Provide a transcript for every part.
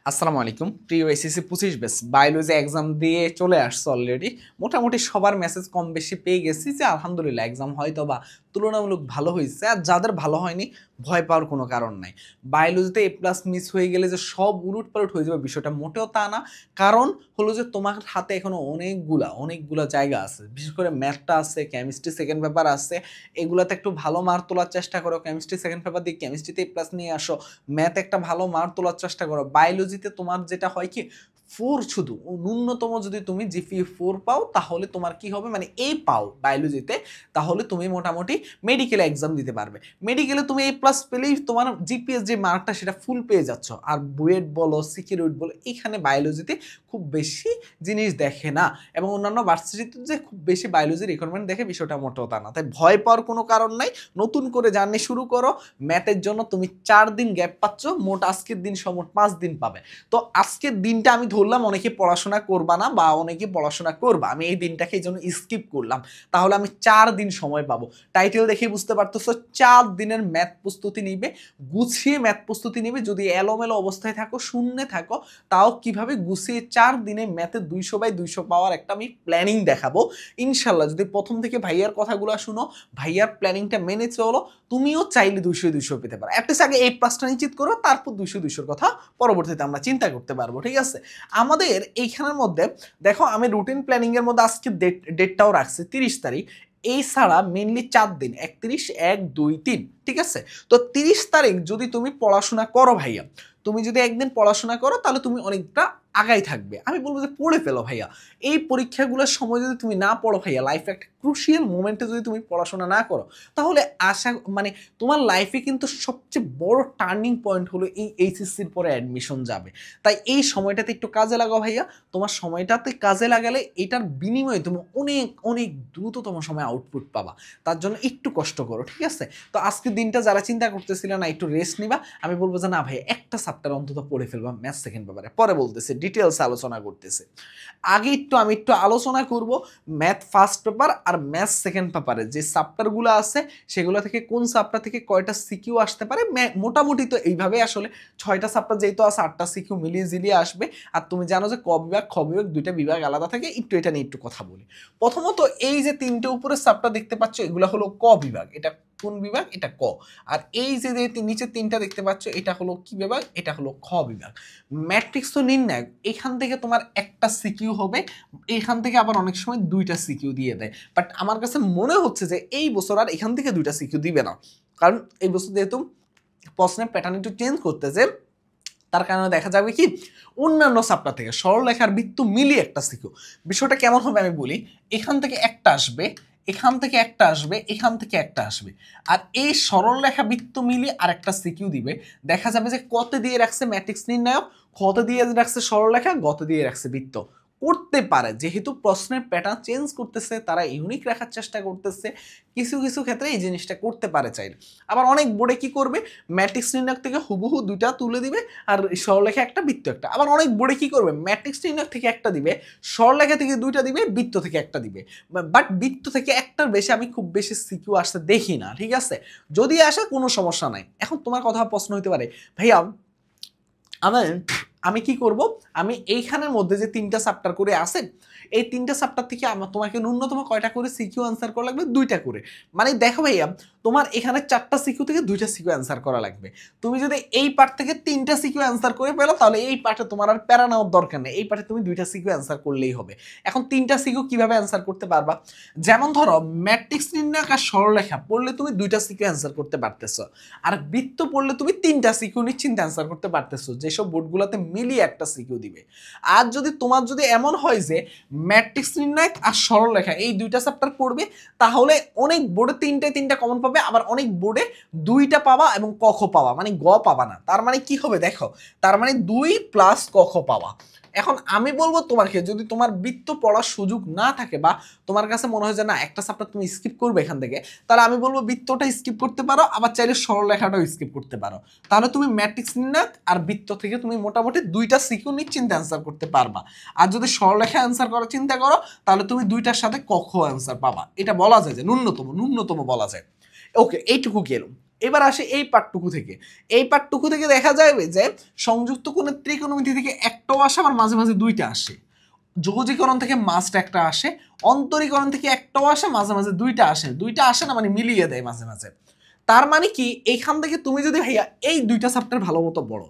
আসসালামু আলাইকুম প্রিয় এসএসসি 25 ব্যাচ বায়োলজি এক্সাম দিয়ে চলে আসছে অলরেডি। মোটামুটি সবার মেসেজ কম বেশি পেয়ে গেছি যে আলহামদুলিল্লাহ এক্সাম হয়তো বা তুলনামূলক ভালো হয়েছে। আর যাদের ভালো হয়নি ভয় পাওয়ার কোনো কারণ নাই। বায়োলজিতে এ প্লাস মিস হয়ে গেলে যে সব উলটপালট হয়ে যাবে বিষয়টা মোটেও তা না। কারণ হলো যে তোমার হাতে এখনো অনেকগুলা জায়গা আছে। বিশেষ করে ম্যাথটা আছে, কেমিস্ট্রি সেকেন্ড পেপার আছে। এগুলাতে একটু ভালো মার্ক তোলার চেষ্টা করো। কেমিস্ট্রি সেকেন্ড পেপার দিয়ে কেমিস্ট্রিতে এ প্লাস নিয়ে আসো। ম্যাথ একটা ভালো মার্ক তোলার চেষ্টা করো। বায়োলজিতে তোমার যেটা হয় কি 4 শুধু ন্যূনতম যদি তুমি জিপিএ 4 পাও তাহলে তোমার কি হবে মানে এ পাও বায়োলজিতে, তাহলে তুমি মোটামুটি মেডিকেল এক্সাম দিতে পারবে। মেডিকেলে তুমি এ প্লাস পেলেই তোমার জিপিএস যে মার্কটা সেটা ফুল পেয়ে যাচ্ছ। আর বুয়েট বলো সিকিউরিটি বলো এখানে বায়োলজিতে খুব বেশি জিনিস দেখে না, এবং অন্যান্য ভার্সিটিতে যে খুব বেশি বায়োলজি রিকোয়ারমেন্ট দেখে বিষয়টা মোটেও তা না। তাই ভয় পাওয়ার কোনো কারণ নাই। নতুন করে জার্নি শুরু করো। ম্যাথের জন্য তুমি 4 দিন গ্যাপ পাচ্ছ, মোট আজকের দিন মোট 5 দিন পাবে। তো আজকের দিনটা আমি ধরলাম অনেকে পড়াশোনা করবা না বা অনেকে পড়াশোনা করবা, আমি এই দিনটাকে এই জন্য স্কিপ করলাম। তাহলে আমি 4 দিন সময় পাবো। টাইটেল দেখে বুঝতে পারতেছো 4 দিনের ম্যাথ প্রস্তুতি নিবে, গুছিয়ে ম্যাথ প্রস্তুতি নিবে। যদি এলোমেলো অবস্থায় থাকো, শূন্যে থাকো, তাও কিভাবে গুছিয়ে 4 দিনে ম্যাথে 200/200 পাওয়ার একটা আমি প্ল্যানিং দেখাবো ইনশাল্লাহ। যদি প্রথম থেকে ভাইয়ার কথাগুলো শুনো, ভাইয়ার প্ল্যানিংটা মেনে চলো, তুমিও চাইলে 200/200 পেতে পারো। অ্যাটলিস্ট আগে এই প্লাসটা নিশ্চিত করো, তারপর 200/200 কথা পরবর্তীতে আমরা চিন্তা করতে পারবো। ঠিক আছে, আমাদের এইখানের মধ্যে দেখো আমি রুটিন প্ল্যানিং এর মধ্যে আজকে ডেটটাও রাখছি 30 তারিখ। এই ছাড়া মেনলি 4 দিন, 31, 1, 2, 3। ঠিক আছে, তো 30 তারিখ যদি তুমি পড়াশোনা করো ভাইয়া, তুমি যদি একদিন পড়াশোনা করো তাহলে তুমি অনেকটা আগাই থাকবে। আমি বলবো যে পড়ে ফেলো ভাইয়া। এই পরীক্ষাগুলোর সময় যদি তুমি না পড়ো ভাইয়া, লাইফে একটা ক্রুশিয়াল মোমেন্টে যদি তুমি পড়াশোনা না করো, তাহলে আশা মানে তোমার লাইফে কিন্তু সবচেয়ে বড় টার্নিং পয়েন্ট হলো এই এইচএসসির পরে অ্যাডমিশন যাবে। তাই এই সময়টাতে একটু কাজে লাগাও ভাইয়া। তোমার সময়টাতে কাজে লাগালে এটার বিনিময়ে তুমি অনেক অনেক দ্রুততম সময় আউটপুট পাবা। তার জন্য একটু কষ্ট করো। ঠিক আছে, তো আজকের দিনটা যারা চিন্তা করতেছিল না একটু রেস্ট নিবা, আমি বলবো যে না ভাই একটা চ্যাপ্টার অন্তত পড়ে ফেলবা ম্যাথ সেকেন্ড পেপারে, পরে বলতেছে ডিটেলস আলোচনা করতেছে। আগে আমি একটু আলোচনা করব ম্যাথ ফার্স্ট পেপার আর ম্যাথ সেকেন্ড পেপারে যে চ্যাপ্টারগুলো আছে সেগুলো থেকে কোন চ্যাপ্টার থেকে কয়টা সিকিউ আসতে পারে। মোটামুটি তো এইভাবে আসলে 6টা চ্যাপ্টার যেহেতু আছে 8টা সিকিউ মিলিয়ে জিলিয়ে আসবে। আর তুমি জানো যে ক বিভাগ খ বিভাগ দুইটা বিভাগ আলাদা থাকে। একটু এটা নিয়ে একটু কথা বলি। প্রথমত এই যে তিনটে উপরে চ্যাপ্টার দেখতে পাচ্ছ এগুলো হলো ক বিভাগ। এটা কোন বিভাগ? এটা ক। আর এই যে নিচে তিনটা দেখতে পাচ্ছ এটা হলো কি বিভাগ? এটা হলো খ বিভাগ। ম্যাট্রিক্স তো নির্ণায়ক, এখান থেকে তোমার একটা সিকিউ হবে, এখান থেকে আবার অনেক সময় দুইটা সিকিউ দিয়ে দেয়। বাট আমার কাছে মনে হচ্ছে যে এই বছর আর এখান থেকে দুইটা সিকিউ দিবে না, কারণ এই বছর যেহেতু প্রশ্নের প্যাটার্ন একটু চেঞ্জ করতেছে, তার কারণে দেখা যাবে কি অন্যান্য চ্যাপ্টার থেকে সরলরেখার বৃত্ত মিলিয়ে একটা সিকিউ। বিষয়টা কেমন হবে আমি বলি। এখান থেকে একটা আসবে, এখান থেকে একটা আসবে, এখান থেকে একটা আসবে, আর এই সরলরেখা বৃত্ত মিলিয়ে আরেকটা সিকিউ দিবে। দেখা যাবে যে কতে দিয়ে রাখছে ম্যাট্রিক্স নির্ণায়ক, কতে দিয়ে রাখছে সরলরেখা, গতে দিয়ে রাখছে বৃত্ত। করতে পারে, যেহেতু প্রশ্নের প্যাটার্ন চেঞ্জ করতেছে, তারা ইউনিক রাখার চেষ্টা করতেছে, কিছু কিছু ক্ষেত্রে এই জিনিসটা করতে পারে চাইলে। আবার অনেক বোর্ডে কি করবে, ম্যাট্রিক্স নির্ণায়ক থেকে হুবহু দুইটা তুলে দিবে আর সরলরেখা একটা, বৃত্ত একটা। আবার অনেক বোর্ডে কি করবে, ম্যাট্রিক্স নির্ণায়ক থেকে একটা দিবে, সরলরেখা থেকে দুইটা দিবে, বৃত্ত থেকে একটা দিবে। বাট বৃত্ত থেকে একটার বেশি আমি খুব বেশি সিকিউ আসতে দেখি না। ঠিক আছে, যদি আসে কোনো সমস্যা নাই। এখন তোমার কথা প্রশ্ন হইতে পারে, ভাইয়া আমার আমি কি করব, আমি এইখানের মধ্যে যে তিনটা চ্যাপ্টার করে আছে এই তিনটা চ্যাপ্টার থেকে আমার তোমাকে ন্যূনতম কয়টা করে সিকিউ অ্যান্সার করা লাগবে? দুইটা করে। মানে দেখো ভাইয়া, তোমার এখানে 4টা সিকিউ থেকে 2টা সিকিউ অ্যান্সার করা লাগবে। তুমি যদি এই পার্ট থেকে 3টা সিকিউ অ্যান্সার করে পেলো তাহলে এই পার্টে তোমার আর প্যারা নেওয়ার দরকার নেই, এই পার্টে তুমি 2টা সিকিউ অ্যান্সার করলেই হবে। এখন 3টা সিকিউ কিভাবে অ্যান্সার করতে পারবা, যেমন ধরো ম্যাট্রিক্স নির্ণায়ক আর সরলরেখা পড়লে তুমি 2টা সিকিউ অ্যান্সার করতে পারতেছো, আর বৃত্ত পড়লে তুমি 3টা সিকিউ নিশ্চিন্তে অ্যান্সার করতে পারতেছো, যেসব বোর্ডগুলোতে মিলিয়ে একটা সিকিউ দিবে। আর যদি তোমার যদি এমন হয় যে ম্যাট্রিক্স নির্ণায়ক আর সরলরেখা এই দুইটা চ্যাপ্টার পড়বে, তাহলে অনেক বোর্ডে তিনটা কমন পাবে, আবার অনেক বোর্ডে দুইটা পাবা এবং কখ পাবা, মানে গ পাবা না। তার মানে কি হবে দেখো, তার মানে 2 প্লাস কখ পাবা। এখন আমি বলবো তোমাকে, যদি তোমার বৃত্ত পড়ার সুযোগ না থাকে বা তোমার কাছে মনে হয় যে না একটা চ্যাপ্টার তুমি স্কিপ করবে এখান থেকে, তাহলে আমি বলবো বৃত্তটা স্কিপ করতে পারো, আবার চাইলে সরলরেখাটাও স্কিপ করতে পারো। তাহলে তুমি ম্যাট্রিক্স নির্ণায়ক আর বৃত্ত থেকে তুমি মোটামুটি 2টা সিকিউ নিশ্চিন্তে অ্যান্সার করতে পারবা। আর যদি সরলরেখা অ্যান্সার করার চিন্তা করো তাহলে তুমি 2টার সাথে কখ অ্যান্সার পাবা। এটা বলা যায় যে ন্যূনতম বলা যায়। ওকে, এইটুকু গেল। এবার আসে এই পার্টটুকু থেকে। এই পার্টটুকু থেকে দেখা যাবে যে সংযুক্ত কোণের ত্রিকোণমিতি থেকে একটাও আসে, আবার মাঝে মাঝে দুইটা আসে। যোগজীকরণ থেকে মাস্ট একটা আসে, অন্তরীকরণ থেকে একটাও আসে, মাঝে মাঝে দুইটা আসে। দুইটা আসে না মানে মিলিয়ে দেয় মাঝে মাঝে। তার মানে কি এইখান থেকে তুমি যদি ভাইয়া এই দুইটা চ্যাপ্টার ভালো মতো পড়ো,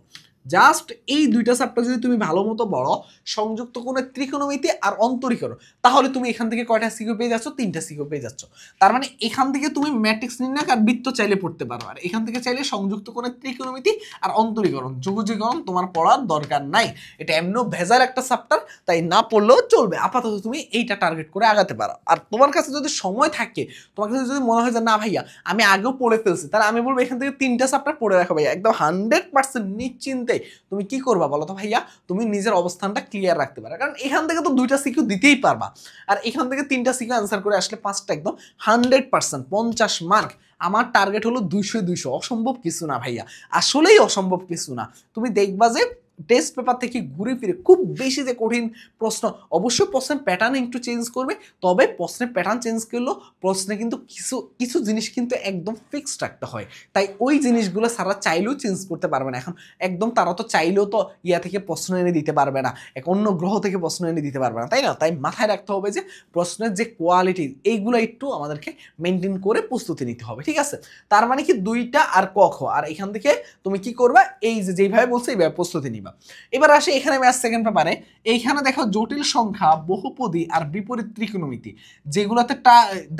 জাস্ট এই দুইটা চ্যাপ্টার যদি তুমি ভালো মতো পড়ো, সংযুক্ত কোণের ত্রিকোণমিতি আর অন্তরীকরণ, তাহলে তুমি এখান থেকে কয়টা সিকিউ পেয়ে যাচ্ছ? 3টা সিকিউ পেয়ে যাচ্ছ। তার মানে এখান থেকে তুমি ম্যাট্রিক্স নির্ণয় আর বৃত্ত চাইলে পড়তে পারো, আর এখান থেকে চাইলে সংযুক্ত কোণের ত্রিকোণমিতি আর অন্তরীকরণ, যোগজীকরণ তোমার পড়ার দরকার নাই। এটা এমনিও ভেজাল একটা চ্যাপ্টার, তাই না পড়লেও চলবে। আপাতত তুমি এইটা টার্গেট করে আগাতে পারো। আর তোমার কাছে যদি সময় থাকে, তোমার কাছে যদি মনে হয় যে না ভাইয়া আমি আগেও পড়ে ফেলছি, তাহলে আমি বলবো এখান থেকে 3টা চ্যাপ্টার পড়ে রাখো ভাইয়া, একদম 100% নিশ্চিন্তে। তুমি কি করবা বলো তো ভাইয়া? তুমি নিজের অবস্থানটা ক্লিয়ার রাখতে পারো, কারণ এখান থেকে তো 2টা সিকিউ দিতেই পারবা, আর এখান থেকে 3টা সিকিউ অ্যান্সার করে আসলে 5টা একদম 100% 50 মার্ক। আমার টার্গেট হলো 200 অসম্ভব কিছু না ভাইয়া, আসলেই অসম্ভব কিছু না। তুমি দেখবা যে টেস্ট পেপার থেকে ঘুরে ফিরে খুব বেশি যে কঠিন প্রশ্ন, অবশ্যই প্রশ্নের প্যাটার্ন একটু চেঞ্জ করবে, তবে প্রশ্নের প্যাটার্ন চেঞ্জ করলেও প্রশ্নে কিন্তু কিছু কিছু জিনিস কিন্তু একদম ফিক্সড রাখতে হয়। তাই ওই জিনিসগুলো সারা চাইলেও চেঞ্জ করতে পারবে না। এখন একদম তারা তো চাইলেও তো ইয়া থেকে প্রশ্ন এনে দিতে পারবে না, এক অন্য গ্রহ থেকে প্রশ্ন এনে দিতে পারবে না, তাই না? তাই মাথায় রাখতে হবে যে প্রশ্নের যে কোয়ালিটি, এইগুলো একটু আমাদেরকে মেনটেন করে প্রস্তুতি নিতে হবে, ঠিক আছে? তার মানে কি 2টা আর ক খ, আর এখান থেকে তুমি কি করবা? এই যে যেইভাবে বলছে এইভাবে প্রস্তুতি নিবা। এবার আসে এখানে ম্যাথ সেকেন্ড পেপারে, এইখানে দেখো জটিল সংখ্যা, বহুপদী আর বিপরীত ত্রিকোণমিতি, যেগুলোতে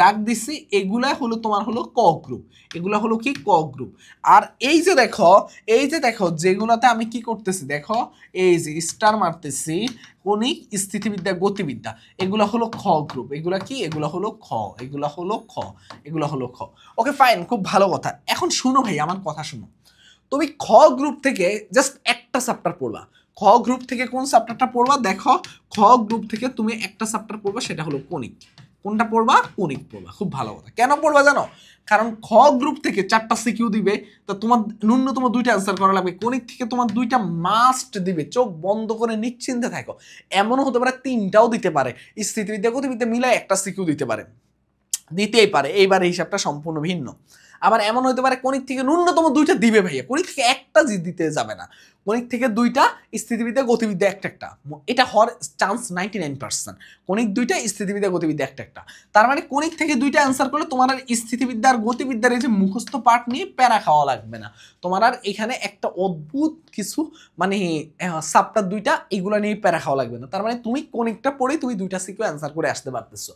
দাগ দিচ্ছি এগুলা হলো তোমার হলো ক গ্রুপ, এগুলা হলো কি ক গ্রুপ। আর এই যে দেখো যেগুলোতে আমি কি করতেছি, দেখো এই যে স্টার মারতেছি, কণিক, স্থিতিবিদ্যা, গতিবিদ্যা, এগুলা হলো খ গ্রুপ। এগুলা কি? এগুলা হলো খ, এগুলা হলো খ, এগুলা হলো খ। ওকে ফাইন, খুব ভালো কথা। এখন শুনো ভাই, আমার কথা শুনো। তুমি খ গ্রুপ থেকে জাস্ট একটা চ্যাপ্টার পড়বা। খ গ্রুপ থেকে কোন চ্যাপ্টারটা পড়বা? দেখো খ গ্রুপ থেকে তুমি একটা চ্যাপ্টার পড়বা, সেটা হলো কণিক। কোনটা পড়বা? কণিক পড়বা। খুব ভালো কথা। কেন পড়বা জানো? কারণ খ গ্রুপ থেকে 4টা সিকিউ দিবে, তো তোমার ন্যূনতম 2টা অ্যান্সার করা লাগবে। কণিক থেকে তোমার 2টা মাস্ট দিবে, চোখ বন্ধ করে নিশ্চিন্তে থাকো। এমনও হতে পারে 3টাও দিতে পারে, স্থিতিবিদ্যা গতিবিদ্যা মিলাই একটা সিকিউ দিতে পারে, দিতেই পারে। এইবার হিসাবটা সম্পূর্ণ ভিন্ন। আবার এমন হতে পারে কণিক থেকে ন্যূনতম 2টা দিবে ভাইয়া, কণিক থেকে একটা দিতে যাবে না, কণিক থেকে 2টা, স্থিতিবিদ্যা গতিবিদ্যা একটা একটা, এটা হওয়ার চান্স 99%। কণিক 2টা, স্থিতিবিদ্যা গতিবিদ্যা একটা একটা। তার মানে কণিক থেকে 2টা অ্যান্সার করলে তোমার আর স্থিতিবিদ্যা আর গতিবিদ্যার এই যে মুখস্থ পাঠ নিয়ে প্যারা খাওয়া লাগবে না। তোমার আর এখানে একটা অদ্ভুত কিছু মানে সাবটা 2টা এগুলো নিয়ে প্যারা খাওয়া লাগবে না। তার মানে তুমি কণিকটা পড়ে তুমি 2টা সিকিউ অ্যান্সার করে আসতে পারতেছো।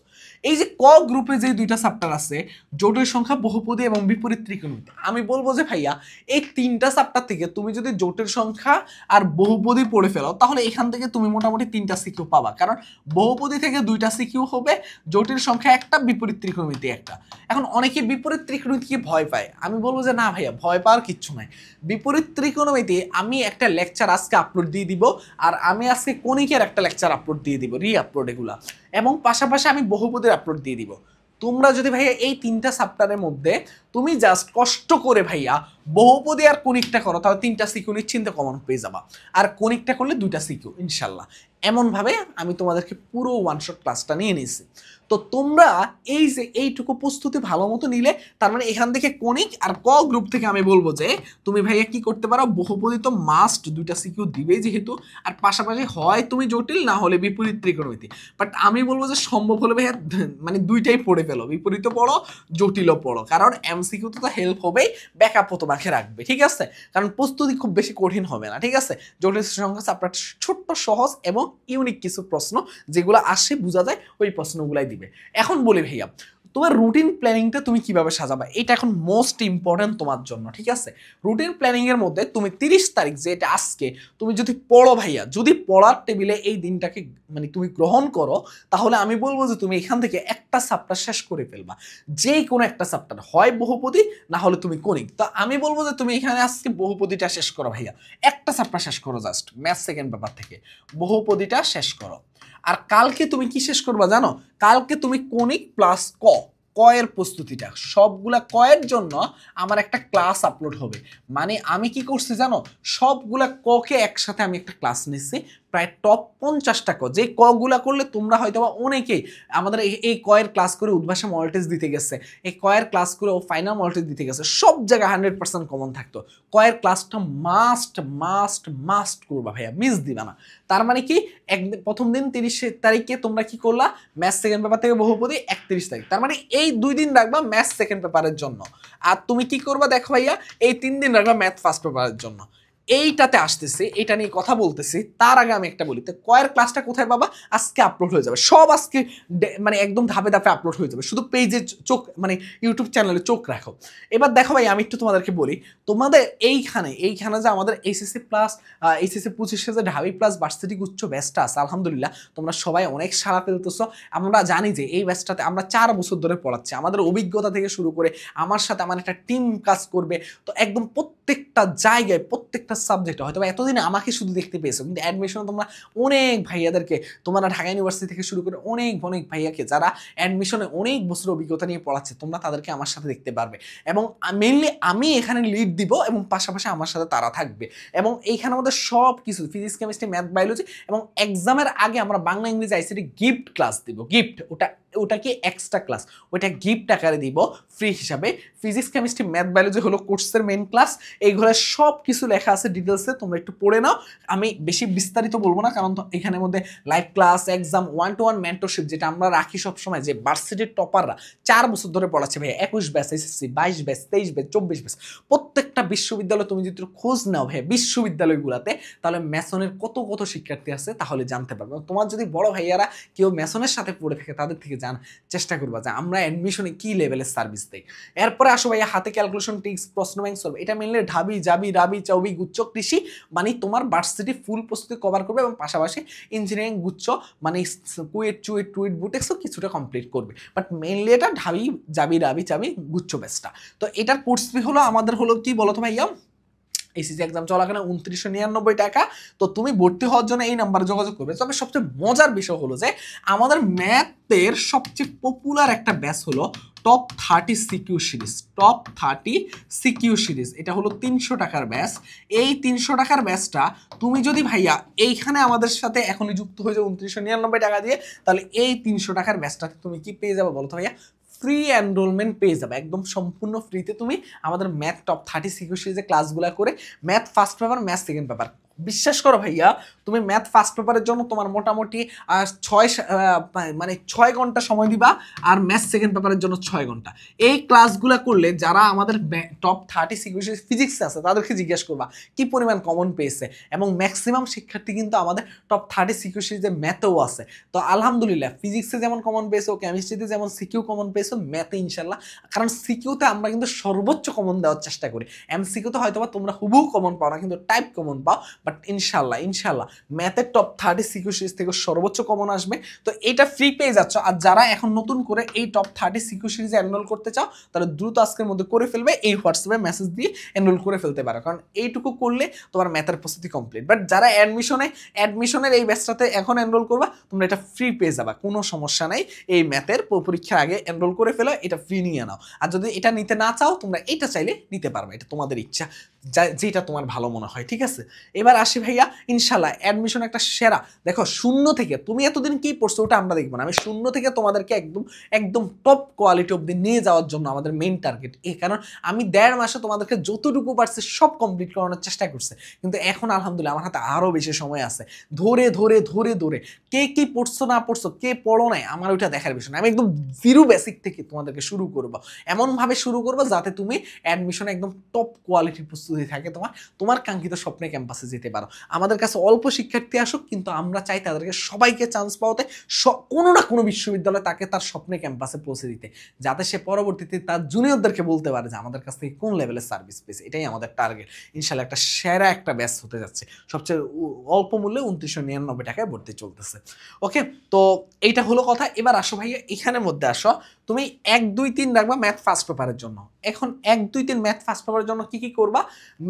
এই যে ক গ্রুপে যে 2টা চ্যাপ্টার আছে, জটিল সংখ্যা, বহুপদী এবং বিপরীত ত্রিকোণমিতি, আমি বলবো যে ভাইয়া এই 3টা চ্যাপ্টার থেকে তুমি যদি জটিল সংখ্যা আর বহুপদী পড়ে ফেলো, তাহলে এখান থেকে তুমি মোটামুটি 3টা সিকিউ পাবা। কারণ বহুপদী থেকে 2টা সিকিউ হবে, জটিল সংখ্যা একটা, বিপরীত ত্রিকোণমিতি একটা। এখন অনেকে বিপরীত ত্রিকোণমিতিকে ভয় পায়, আমি বলবো যে না ভাইয়া, ভয় পাওয়ার কিচ্ছু নাই। বিপরীত ত্রিকোণমিতি আমি একটা লেকচার আজকে আপলোড দিয়ে দিব, আর আমি আজকে কণিকের একটা লেকচার আপলোড দিয়ে দিব, আপলোড এগুলা, এবং পাশাপাশি আমি বহুপদীর আপলোড দিয়ে দিব। তোমরা যদি ভাইয়া এই 3টা চ্যাপ্টারের মধ্যে তুমি জাস্ট কষ্ট করে ভাইয়া বহুপদী আর কণিকটা করো, তাহলে 3টা সিকিউ নিশ্চিন্তে কমন পেয়ে যাবা। আর কণিকটা করলে 2টা সিকিউ ইনশাল্লাহ। এমনভাবে আমি তোমাদেরকে পুরো ওয়ান শট ক্লাসটা নিয়ে নিয়েছি। তো তোমরা এই যে এইটুকু প্রস্তুতি ভালো মতো নিলে, তার মানে এখান থেকে কণিক আর ক গ্রুপ থেকে আমি বলবো যে তুমি ভাইয়া কি করতে পারো, বহুপদী তো মাস্ট 2টা সিকিউ দিবেই যেহেতু, আর পাশাপাশি হয় তুমি জটিল, না হলে বিপরীত ত্রিকোণমিতি। বাট আমি বলবো যে সম্ভব হলে ভাইয়া মানে 2টাই পড়ে ফেলো, বিপরীতও পড়ো, জটিলও পড়ো, কারণ এমসিকিউতে তো হেল্প হবেই, ব্যাকআপও তোমাকে রাখবে, ঠিক আছে? কারণ প্রস্তুতি খুব বেশি কঠিন হবে না, ঠিক আছে? জটিল সংখ্যা চ্যাপ্টার ছোট্ট, সহজ এবং ইউনিক কিছু প্রশ্ন যেগুলো আসে বোঝা যায়, ওই প্রশ্নগুলাই দিবে। এখন বলি ভাইয়া, তোমার রুটিন প্ল্যানিংটা তুমি কিভাবে সাজাবা, এটা এখন মোস্ট ইম্পর্টেন্ট তোমার জন্য, ঠিক আছে? রুটিন প্ল্যানিং এর মধ্যে তুমি 30 তারিখ, যে এটা আজকে, তুমি যদি পড়ো ভাইয়া, যদি পড়ার টেবিলে এই দিনটাকে মানে তুমি গ্রহণ করো, তাহলে আমি বলবো যে তুমি এখান থেকে একটা চ্যাপ্টার শেষ করে ফেলবা, যে কোনো একটা চ্যাপ্টার, হয় বহুপদী না হলে তুমি কণিক। তো আমি বলবো যে তুমি এখানে আজকে বহুপদীটা শেষ করো ভাইয়া, একটা চ্যাপ্টার শেষ করো, জাস্ট ম্যাথ সেকেন্ড পেপার থেকে বহুপদীটা শেষ করো। আর কালকে তুমি কি শেষ করবা জানো? কালকে তুমি কণিক প্লাস ক, ক এর প্রস্তুতিটা, সবগুলা ক এর জন্য আমার একটা ক্লাস আপলোড হবে। মানে আমি কি করছি জানো, সবগুলা ক কে একসাথে আমি একটা ক্লাস নিচ্ছি, প্রায় টপ 50টা ক, যে কগুলা করলে তোমরা হয়তো বা অনেকেই আমাদের এই কয়ের ক্লাস করে উদ্ভাসে মডেল টেস্ট দিতে গেছে, এই কয়ের ক্লাস করে ও ফাইনাল মডেল টেস্ট দিতে গেছে, সব জায়গায় 100% কমন থাকতো। কয়ের ক্লাসটা মাস্ট মাস্ট মাস্ট করবা ভাইয়া, মিস দিবা না। তার মানে কি, প্রথম দিন 30 তারিখে তোমরা কি করলা, ম্যাথ সেকেন্ড পেপার থেকে বহুপদী 31 তারিখ, তার মানে এই 2 দিন রাখবা ম্যাথ সেকেন্ড পেপারের জন্য। আর তুমি কি করবা দেখো ভাইয়া, এই 3 দিন রাখবা ম্যাথ ফার্স্ট পেপারের জন্য। এইটাতে আসতেছি, এটা নিয়ে কথা বলতেছি, তার আগে আমি একটা বলি, তো কয়ের ক্লাসটা কোথায় পাবা, আজকে আপলোড হয়ে যাবে সব, আজকে মানে একদম ধাপে ধাপে আপলোড হয়ে যাবে, শুধু পেজে চোখ মানে ইউটিউব চ্যানেলে চোখ রাখো। এবার দেখো ভাই, আমি একটু তোমাদেরকে বলি, তোমাদের এইখানে যে আমাদের এইচএসসি প্লাস এইচএসসি 25 যে ঢাবি প্লাস ভার্সিটি উচ্চ ব্যাচটা আছে, আলহামদুলিল্লাহ তোমরা সবাই অনেক সাড়া ফেলতেছো। আমরা জানি যে এই ব্যাচটাতে আমরা 4 বছর ধরে পড়াচ্ছি, আমাদের অভিজ্ঞতা থেকে শুরু করে আমার সাথে আমার একটা টিম কাজ করবে, তো একদম প্রত্যেকটা জায়গায় প্রত্যেকটা সাবজেক্ট হয়তো এতদিনে আমাকে শুধু দেখতে পেয়েছো, কিন্তু অ্যাডমিশনে তোমরা অনেক ভাইয়াদেরকে, তোমরা ঢাকা ইউনিভার্সিটি থেকে শুরু করে অনেক অনেক ভাইয়াকে যারা অ্যাডমিশনে অনেক বছর অভিজ্ঞতা নিয়ে পড়াচ্ছে, তোমরা তাদেরকে আমার সাথে দেখতে পারবে। এবং মেইনলি আমি এখানে লিড দিব এবং পাশাপাশি আমার সাথে তারা থাকবে। এবং এইখানে আমাদের সব কিছু ফিজিক্স কেমিস্ট্রি ম্যাথ বায়োলজি, এবং এক্সামের আগে আমরা বাংলা ইংরেজি আইসিটি গিফট ক্লাস দিব, গিফট ওটা কি এক্সট্রা ক্লাস, ওইটা গিফট আকারে দিব ফ্রি হিসাবে। ফিজিক্স কেমিস্ট্রি ম্যাথ বায়োলজি হলো কোর্সের মেইন ক্লাস, এইগুলো সব কিছু লেখা আছে ডিটেলসে, তোমরা একটু পড়ে নাও। আমি বেশি বিস্তারিত বলবো না, কারণ এখানের মধ্যে live class, exam, 1-to-1 mentorship যেটা আমরা রাখি সবসময়, যে ভার্সিটির টপাররা 4 বছর ধরে পড়াচ্ছে ভাই, 21 batch SSC, 22 batch, 23 batch, 24 batch, প্রত্যেকটা বিশ্ববিদ্যালয় তুমি যদি খোঁজ নাও ভাই বিশ্ববিদ্যালয়গুলোতে, তাহলে ম্যাসনের কত কত শিক্ষার্থী আছে তাহলে জানতে পারবে। তোমার যদি বড় ভাইয়ারা কেউ ম্যাসনের সাথে পড়ে থাকে, তাদের থেকে জানার চেষ্টা করবা যে আমরা অ্যাডমিশনে কি লেভেলের সার্ভিস দেই। এরপরে আসো ভাইয়া হাতে ক্যালকুলেশন ট্রিক্স, প্রশ্ন ব্যাংক সলভ, এটা মেনলি ঢাবি, জাবি, রাবি, চৌবি, গুচ্ছ, কৃষি, মানে তোমার ভার্সিটি ফুল প্রস্তুতি কভার করবে, এবং পাশাপাশি ইঞ্জিনিয়ারিং গুচ্ছ মানে কুয়েট, চুয়েট, টুইট, বুটেক্সও কিছুটা কমপ্লিট করবে। বাট মেনলি এটা ঢাবি, জাবি, রাবি, চাবি, গুচ্ছ ব্যাচটা। তো এটার কোর্স ফি হলো আমাদের হলো কি বলতো ভাইয়া, এইচএসসি এক্সাম চলাকালীন 2999 টাকা। তো তুমি ভর্তি হওয়ার জন্য এই নাম্বারে যোগাযোগ করবে। তবে সবচেয়ে মজার বিষয় হলো যে আমাদের ম্যাথের সবচেয়ে পপুলার একটা ব্যাচ হলো top 30 CQ series, top 30 CQ series, এটা হলো 300 টাকার ব্যাচ। এই 300 টাকার ব্যাচটা তুমি যদি ভাইয়া এইখানে আমাদের সাথে এখনই যুক্ত হয়ে যাও 2999 টাকা দিয়ে, তাহলে এই 300 টাকার ব্যাচটাতে তুমি কি পেয়ে যাবে বলো তো ভাইয়া, ফ্রি এনরোলমেন্ট পেয়ে যাবে, একদম সম্পূর্ণ ফ্রিতে তুমি আমাদের ম্যাথ টপ 30 সিকিউ সিরিজে ক্লাসগুলো করে math first paper, math second paper, বিশ্বাস করো ভাইয়া, তুমি ম্যাথ ফার্স্ট পেপারের জন্য তোমার মোটামুটি 6 ঘন্টা সময় দিবা, আর ম্যাথ সেকেন্ড পেপারের জন্য 6 ঘন্টা। এই ক্লাসগুলো করলে যারা আমাদের টপ 30 সিকিউরিটি ফিজিক্স আছে তাদেরকে জিজ্ঞেস করবা কি পরিমাণ কমন পেয়েছে, এবং ম্যাক্সিমাম শিক্ষার্থী কিন্তু আমাদের টপ 30 সিকিউরিটিতে ম্যাথেও আছে। তো আলহামদুলিল্লাহ ফিজিক্সে যেমন কমন পেয়েছো, কেমিস্ট্রিতে যেমন সিকিউ কমন পেয়েছো, ম্যাথে ইনশাল্লাহ, কারণ সিকিউতে আমরা কিন্তু সর্বোচ্চ কমন দেওয়ার চেষ্টা করি। এমসিকিউতে হয়তো বা তোমরা হুবহু কমন পাও না, কিন্তু টাইপ কমন পাও, বাট ইনশাল্লাহ ম্যাথের টপ 30 সিকিউ সিরিজ থেকে সর্বোচ্চ কমন আসবে। তো এটা ফ্রি পেয়ে যাচ্ছ। আর যারা এখন নতুন করে এই টপ 30 সিকিউ সিরিজে এনরোল করতে চাও, তাহলে দ্রুত আজকের মধ্যে করে ফেলবে, এই হোয়াটসঅ্যাপে মেসেজ দিয়ে এনরোল করে ফেলতে পারো, কারণ এইটুকু করলে তোমার ম্যাথের প্রস্তুতি কমপ্লিট। বাট যারা অ্যাডমিশনের এই ব্যাচটাতে এখন এনরোল করবা, তোমরা এটা ফ্রি পেয়ে যাবা, কোনো সমস্যা নাই। এই ম্যাথের পরীক্ষার আগে এনরোল করে ফেলো, এটা ফ্রি নিয়ে নাও। আর যদি এটা নিতে না চাও, তোমরা এটা চাইলে নিতে পারবে, এটা তোমাদের ইচ্ছা, যেটা তোমার ভালো মনে হয়, ঠিক আছে। এবার আসি ভাইয়া, ইনশাল্লাহ অ্যাডমিশন একটা সেরা। দেখো শূন্য থেকে তুমি এতদিন কি পড়ছো ওটা আমরা দেখবো না, আমি শূন্য থেকে তোমাদেরকে একদম টপ কোয়ালিটি অবধি নিয়ে যাওয়ার জন্য আমাদের মেইন টার্গেট। এই কারণ আমি 1.5 মাসে তোমাদেরকে যতটুকু পারছি সব কমপ্লিট করানোর চেষ্টা করছে, কিন্তু এখন আলহামদুলিল্লাহ আমার হাতে আরও বেশি সময় আছে। ধরে ধরে ধরে ধরে কে কি পড়ছো না পড়ছো, কে পড়ো নাই, আমার ওইটা দেখার বিষয় না। আমি একদম জিরো বেসিক থেকে তোমাদেরকে শুরু করবো, এমনভাবে শুরু করবো যাতে তুমি অ্যাডমিশনে একদম টপ কোয়ালিটির প্রস্তুতি থাকে, তোমার কাঙ্ক্ষিত স্বপ্নে ক্যাম্পাসে যেতে পারো। আমাদের কাছে অল্প শিক্ষার্থী আসুক, কিন্তু আমরা চাই তাদেরকে সবাইকে চান্স পাওয়াতে, কোনো না কোনো বিশ্ববিদ্যালয়ে তাকে তার স্বপ্নে ক্যাম্পাসে পৌঁছে দিতে, যাতে সে পরবর্তীতে তার জুনিয়রদেরকে বলতে পারে যে আমাদের কাছ থেকে কোন লেভেলের সার্ভিস পেয়েছে। এটাই আমাদের টার্গেট। ইনশাল্লাহ একটা সেরা একটা ব্যাচ হতে যাচ্ছে, সবচেয়ে অল্প মূল্যে 2999 টাকায় ভর্তি চলতেছে। ওকে, তো এইটা হলো কথা। এবার আসো ভাইয়া, এখানের মধ্যে আসো, তুমি 1, 2, 3 রাখবা ম্যাথ ফার্স্ট পেপারের জন্য। এখন 1, 2, 3 ম্যাথ ফার্স্ট পেপারের জন্য কি করবা?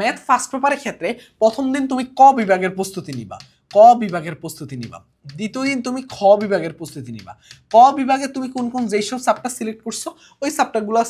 ম্যাথ ফার্স্ট পেপারের ক্ষেত্রে প্রথম দিন তুমি ক বিভাগের প্রস্তুতি নিবা, দ্বিতীয় দিন তুমি খ বিভাগের প্রস্তুতি নিবা। ক বিভাগে তুমি কোন কোন যেসব সাবটা সিলেক্ট করছো ওই সাবটাগুলা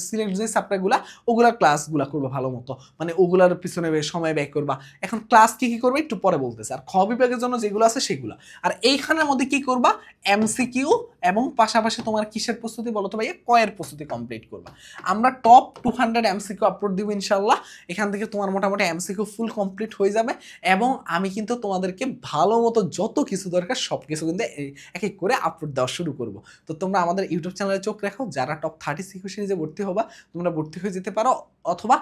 সিলেক্ট যে সাবটাগুলা ওগুলার ক্লাসগুলা করবা ভালো মতো, মানে ওগুলার পিছনে সময় ব্যয় করবা। এখন ক্লাস কি কি করবে একটু পরে বলতেছে। আর খ বিভাগের জন্য যেগুলো আছে সেগুলো। আর এইখানের মধ্যে কি করবা, এমসিকিউ এবং পাশাপাশি তোমার কিসের প্রস্তুতি বলো তো ভাইয়া, কয়ের প্রস্তুতি কমপ্লিট করবা। আমরা টপ 200 এমসিকিউ আপলোড দিব ইনশাল্লাহ। এখান থেকে তোমার মোটামুটি এমসিকিউ ফুল কমপ্লিট হয়ে যাবে এবং আমি কিন্তু তোমাদেরকে ভালো মতো যত কিছু দরকার সব কিছু কিন্তু এক এক করে আপলোড দেওয়া শুরু করব। তো তোমরা আমাদের ইউটিউব চ্যানেলে চোখ রাখো, যারা টপ 30 সিকিউ সিরিজে ভর্তি হবা তোমরা ভর্তি হয়ে যেতে পারো, অথবা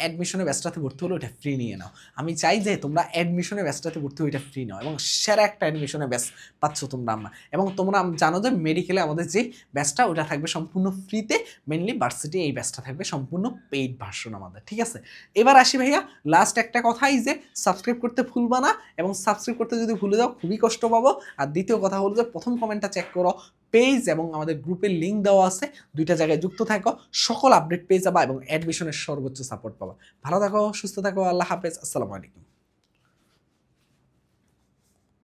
অ্যাডমিশনে ব্যাচটাতে ভর্তি হলে ওইটা ফ্রি নিয়ে নাও। আমি চাই যে তোমরা অ্যাডমিশনে ব্যাচটাতে ভর্তি হয়ে ওইটা ফ্রি নাও এবং সেরা একটা অ্যাডমিশনে ব্যাচ পাচ্ছ তোমরা। আমরা এবং তোমরা জানো যে মেডিকেলে আমাদের যে ব্যাচটা ওটা থাকবে সম্পূর্ণ ফ্রিতে, মেনলি ভার্সিটি এই ব্যাচটা থাকবে সম্পূর্ণ পেইড ভার্সন আমাদের, ঠিক আছে। এবার আসি ভাইয়া লাস্ট একটা কথাই যে সাবস্ক্রাইব করতে ভুলবা না, এবং সাবস্ক্রাইব করতে যদি ভুলে যাও খুবই কষ্ট পাবো। আর দ্বিতীয় কথা হলো যে প্রথম কমেন্টটা চেক করো, পেজ এবং আমাদের গ্রুপের লিঙ্ক দেওয়া আছে, দুইটা জায়গায় যুক্ত থাকো, সকল আপডেট পেয়ে যাবা এবং অ্যাডমিশনের সর্বোচ্চ সাপোর্ট পাবা। ভালো থাকো, সুস্থ থাকো, আল্লাহ হাফেজ, আসসালামু আলাইকুম।